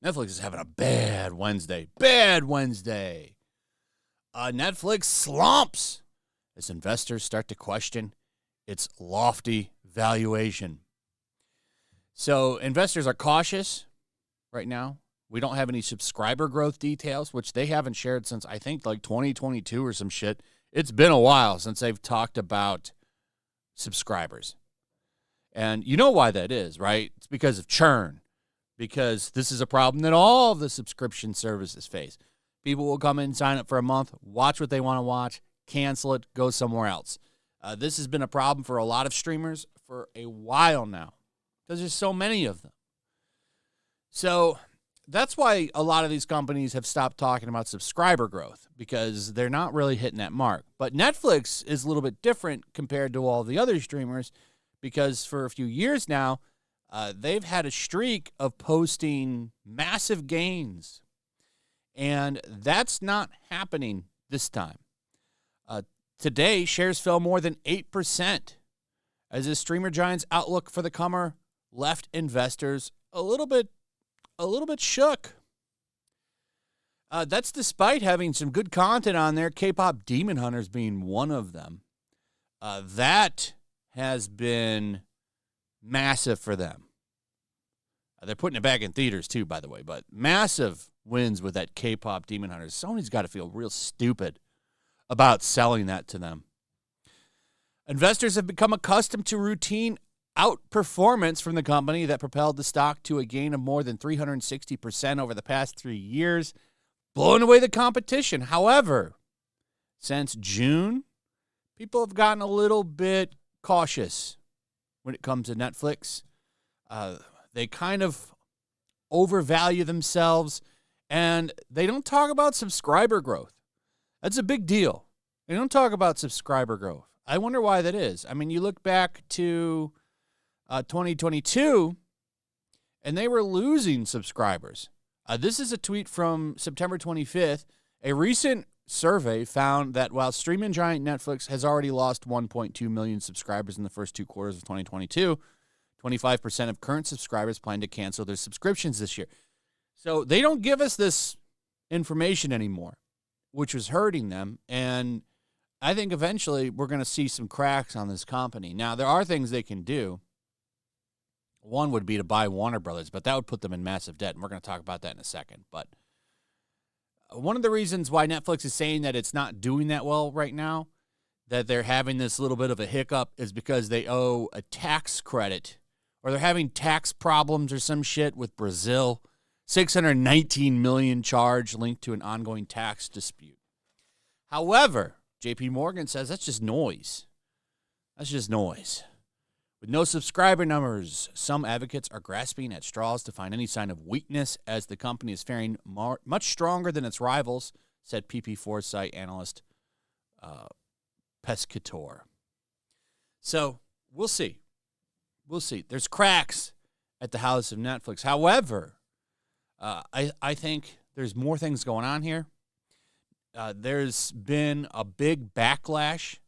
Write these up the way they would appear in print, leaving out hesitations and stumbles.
Netflix is having a bad Wednesday. Bad Wednesday. Netflix slumps as investors start to question its lofty valuation. So investors are cautious right now. We don't have any subscriber growth details, which they haven't shared since, I think, like 2022 or some shit. It's been a while since they've talked about subscribers. And you know why that is, right? It's because of churn. Because this is a problem that all of the subscription services face. People will come in, sign up for a month, watch what they want to watch, cancel it, go somewhere else. This has been a problem for a lot of streamers for a while now because there's so many of them. So that's why a lot of these companies have stopped talking about subscriber growth because they're not really hitting that mark. But Netflix is a little bit different compared to all the other streamers because for a few years now, they've had a streak of posting massive gains, and that's not happening this time. Today, shares fell more than 8% as the streamer giant's outlook for the comer left investors a little bit shook. That's despite having some good content on there, K-pop Demon Hunters being one of them. That has been massive for them. They're putting it back in theaters too, by the way, but massive wins with that K-pop Demon Hunters. Sony's got to feel real stupid about selling that to them. Investors have become accustomed to routine outperformance from the company that propelled the stock to a gain of more than 360% over the past 3 years, blowing away the competition. However, since June, people have gotten a little bit cautious when it comes to Netflix. They kind of overvalue themselves, and they don't talk about subscriber growth. That's a big deal. They don't talk about subscriber growth. I wonder why that is. I mean, you look back to 2022, and they were losing subscribers. This is a tweet from September 25th. A recent survey found that while streaming giant Netflix has already lost 1.2 million subscribers in the first 2 quarters of 2022, 25% of current subscribers plan to cancel their subscriptions this year. So they don't give us this information anymore, which was hurting them. And I think eventually we're going to see some cracks on this company. Now, there are things they can do. One would be to buy Warner Brothers, but that would put them in massive debt. And we're going to talk about that in a second. But one of the reasons why Netflix is saying that it's not doing that well right now, that they're having this little bit of a hiccup, is because they owe a tax credit, or they're having tax problems or some shit with Brazil. $619 million charge linked to an ongoing tax dispute. However, JP Morgan says that's just noise. That's just noise. With no subscriber numbers, some advocates are grasping at straws to find any sign of weakness as the company is faring much stronger than its rivals, said PP Foresight analyst Pescator. So we'll see. We'll see. There's cracks at the house of Netflix. However, I think there's more things going on here. There's been a big backlash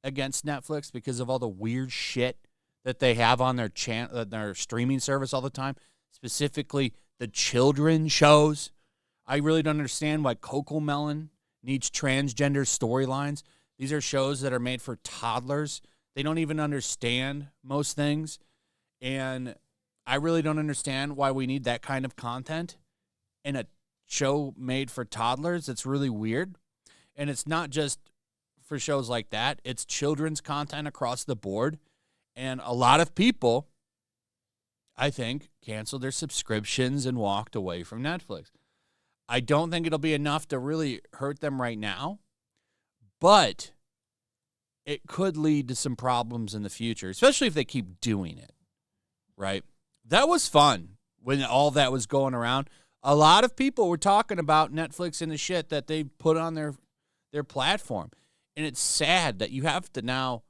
against Netflix because of all the weird shit that they have on their streaming service all the time, specifically the children shows. I really don't understand why Cocomelon needs transgender storylines. These are shows that are made for toddlers. They don't even understand most things. And I really don't understand why we need that kind of content in a show made for toddlers. It's really weird. And it's not just for shows like that. It's children's content across the board. And a lot of people, I think, canceled their subscriptions and walked away from Netflix. I don't think it'll be enough to really hurt them right now, but it could lead to some problems in the future, especially if they keep doing it, right? That was fun when all that was going around. A lot of people were talking about Netflix and the shit that they put on their platform. And it's sad that you have to now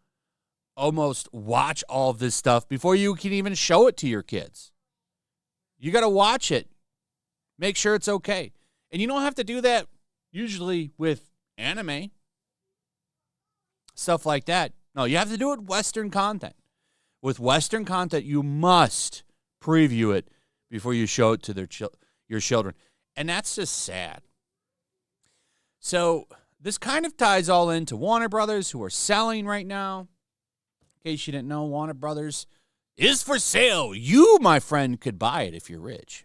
almost watch all of this stuff before you can even show it to your kids. You got to watch it. Make sure it's okay. And you don't have to do that usually with anime. stuff like that. No, you have to do it with Western content. With Western content, you must preview it before you show it to your children. And that's just sad. So this kind of ties all into Warner Brothers, who are selling right now. In case you didn't know, Warner Brothers is for sale. You, my friend, could buy it if you're rich.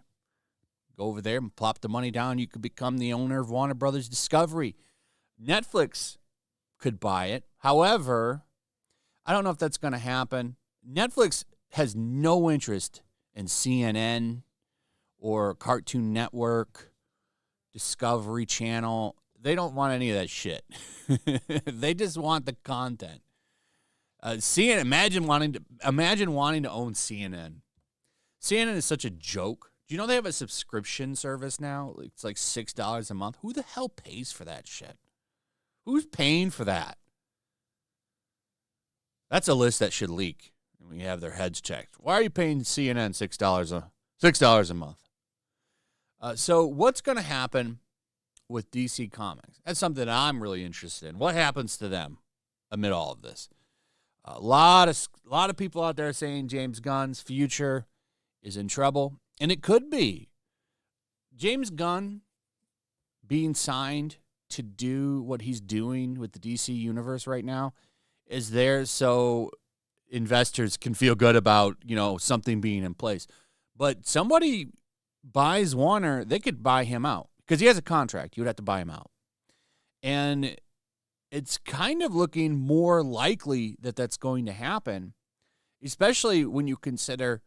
Go over there and plop the money down. You could become the owner of Warner Brothers Discovery. Netflix could buy it. However, I don't know if that's going to happen. Netflix has no interest in CNN or Cartoon Network, Discovery Channel. They don't want any of that shit. They just want the content. CNN. Imagine wanting to own CNN. CNN is such a joke. Do you know they have a subscription service now? It's like $6 a month. Who the hell pays for that shit? Who's paying for that? That's a list that should leak. We have their heads checked. Why are you paying CNN $6 a month? So what's going to happen with DC Comics? That's something I'm really interested in. What happens to them amid all of this? A lot of people out there saying James Gunn's future is in trouble, and it could be. James Gunn being signed to do what he's doing with the DC universe right now is there so investors can feel good about, something being in place. But somebody buys Warner, they could buy him out because he has a contract. You would have to buy him out. And it's kind of looking more likely that that's going to happen, especially when you consider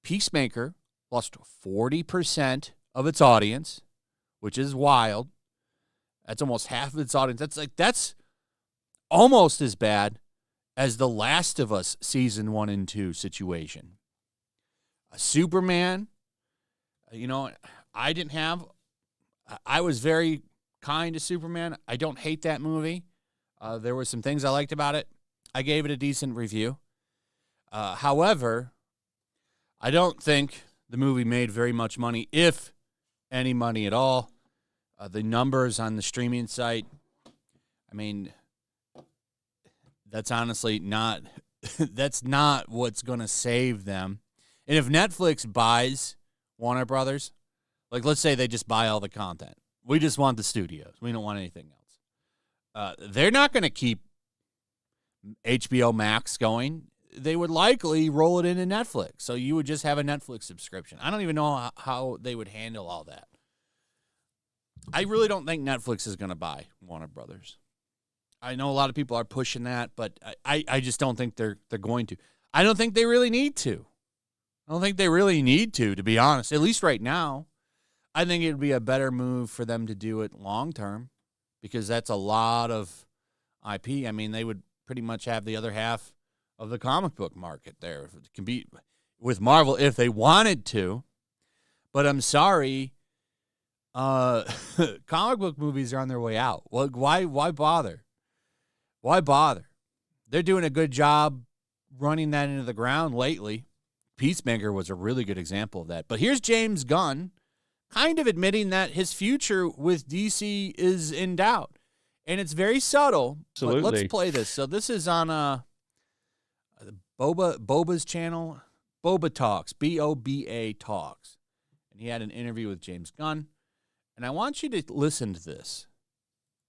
Peacemaker lost 40% of its audience, which is wild. That's almost half of its audience. That's almost as bad as The Last of Us season 1 and 2 situation. Superman, I was very kind to Superman. I don't hate that movie. There were some things I liked about it. I gave it a decent review. However, I don't think the movie made very much money, if any money at all. The numbers on the streaming site, that's honestly not that's not what's going to save them. And if Netflix buys Warner Brothers, like let's say they just buy all the content. We just want the studios. We don't want anything else. They're not going to keep HBO Max going. They would likely roll it into Netflix. So you would just have a Netflix subscription. I don't even know how they would handle all that. I really don't think Netflix is going to buy Warner Brothers. I know a lot of people are pushing that, but I just don't think they're going to. I don't think they really need to. I don't think they really need to be honest, at least right now. I think it would be a better move for them to do it long term because that's a lot of IP. They would pretty much have the other half of the comic book market there. It can be with Marvel if they wanted to. But I'm sorry, comic book movies are on their way out. Why bother? Why bother? They're doing a good job running that into the ground lately. Peacemaker was a really good example of that. But here's James Gunn kind of admitting that his future with DC is in doubt. And it's very subtle. Absolutely. But let's play this. So this is on Boba's channel, Boba Talks, Boba Talks. And he had an interview with James Gunn. And I want you to listen to this.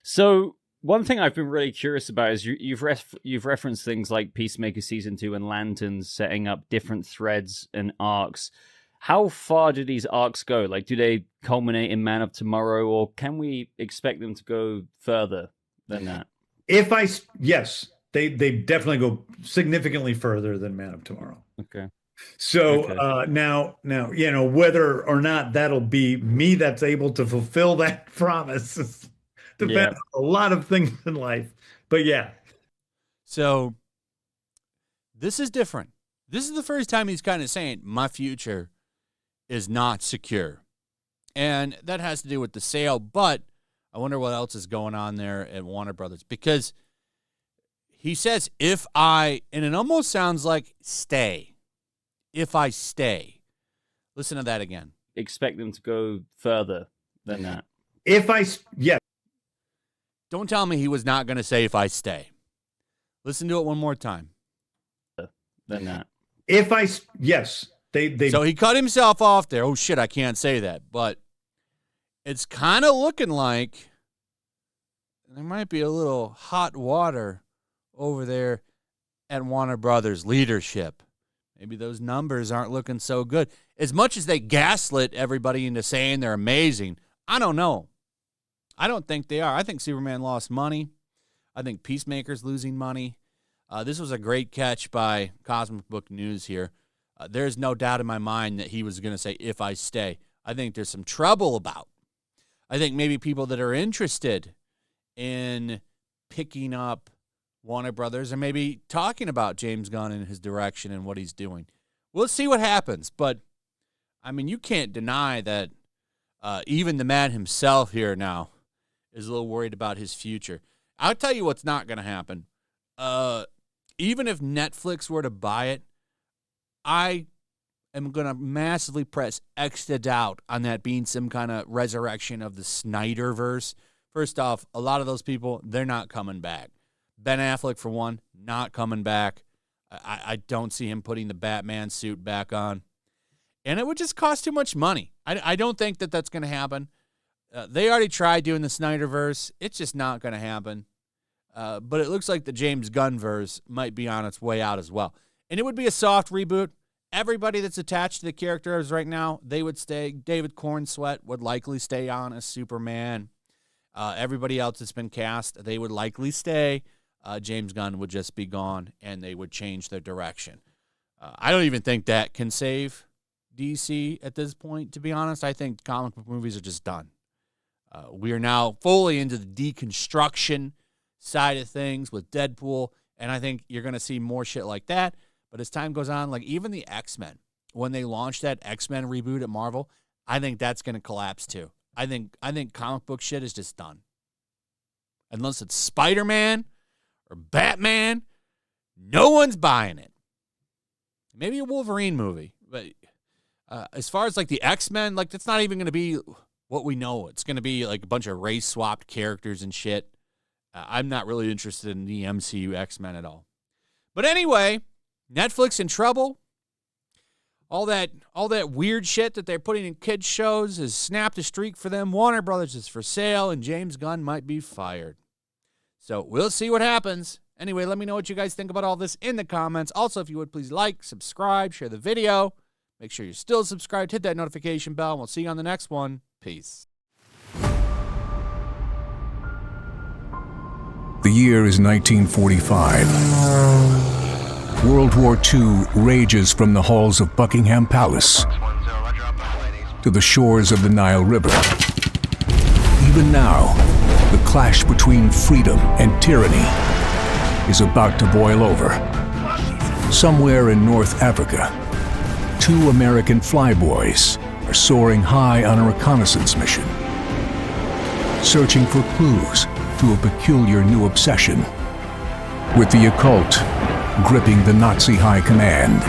So one thing I've been really curious about is you've referenced things like Peacemaker Season 2 and Lanterns setting up different threads and arcs. How far do these arcs go? Like, do they culminate in Man of Tomorrow, or can we expect them to go further than that? Yes, they definitely go significantly further than Man of Tomorrow. Okay. So now, whether or not that'll be me that's able to fulfill that promise depends on a lot of things in life. But yeah. So this is different. This is the first time he's kind of saying my future is not secure. And that has to do with the sale. But I wonder what else is going on there at Warner Brothers. Because he says, and it almost sounds like stay. If I stay. Listen to that again. Expect them to go further than that. Yes. Don't tell me he was not going to say if I stay. Listen to it one more time. Than that. Yes, they. So he cut himself off there. Oh shit, I can't say that, but it's kind of looking like there might be a little hot water over there at Warner Brothers leadership. Maybe those numbers aren't looking so good. As much as they gaslit everybody into saying they're amazing, I don't know. I don't think they are. I think Superman lost money. I think Peacemaker's losing money. This was a great catch by Cosmic Book News here. There's no doubt in my mind that he was going to say, if I stay. I think there's some trouble about. I think maybe people that are interested in picking up Warner Brothers or maybe talking about James Gunn and his direction and what he's doing. We'll see what happens. But, I mean, you can't deny that even the man himself here now is a little worried about his future. I'll tell you what's not going to happen. Even if Netflix were to buy it, I am going to massively press X to doubt on that being some kind of resurrection of the Snyderverse. First off, a lot of those people, they're not coming back. Ben Affleck, for one, not coming back. I don't see him putting the Batman suit back on. And it would just cost too much money. I don't think that that's going to happen. They already tried doing the Snyderverse. It's just not going to happen. But it looks like the James Gunn verse might be on its way out as well. And it would be a soft reboot. Everybody that's attached to the characters right now, they would stay. David Cornsweet would likely stay on as Superman. Everybody else that's been cast, they would likely stay. James Gunn would just be gone, and they would change their direction. I don't even think that can save DC at this point, to be honest. I think comic book movies are just done. We are now fully into the deconstruction side of things with Deadpool, and I think you're going to see more shit like that. But as time goes on, like even the X-Men, when they launched that X-Men reboot at Marvel, I think that's going to collapse too. I think comic book shit is just done. Unless it's Spider-Man or Batman, no one's buying it. Maybe a Wolverine movie, but as far as like the X-Men, like that's not even going to be what we know. It's going to be like a bunch of race-swapped characters and shit. I'm not really interested in the MCU X-Men at all. But anyway, Netflix in trouble. All that weird shit that they're putting in kids' shows has snapped a streak for them. Warner Brothers is for sale, and James Gunn might be fired. So we'll see what happens. Anyway, let me know what you guys think about all this in the comments. Also, if you would, please like, subscribe, share the video. Make sure you're still subscribed. Hit that notification bell, and we'll see you on the next one. Peace. The year is 1945. World War II rages from the halls of Buckingham Palace to the shores of the Nile River. Even now, the clash between freedom and tyranny is about to boil over. Somewhere in North Africa, two American flyboys are soaring high on a reconnaissance mission, searching for clues to a peculiar new obsession with the occult gripping the Nazi high command.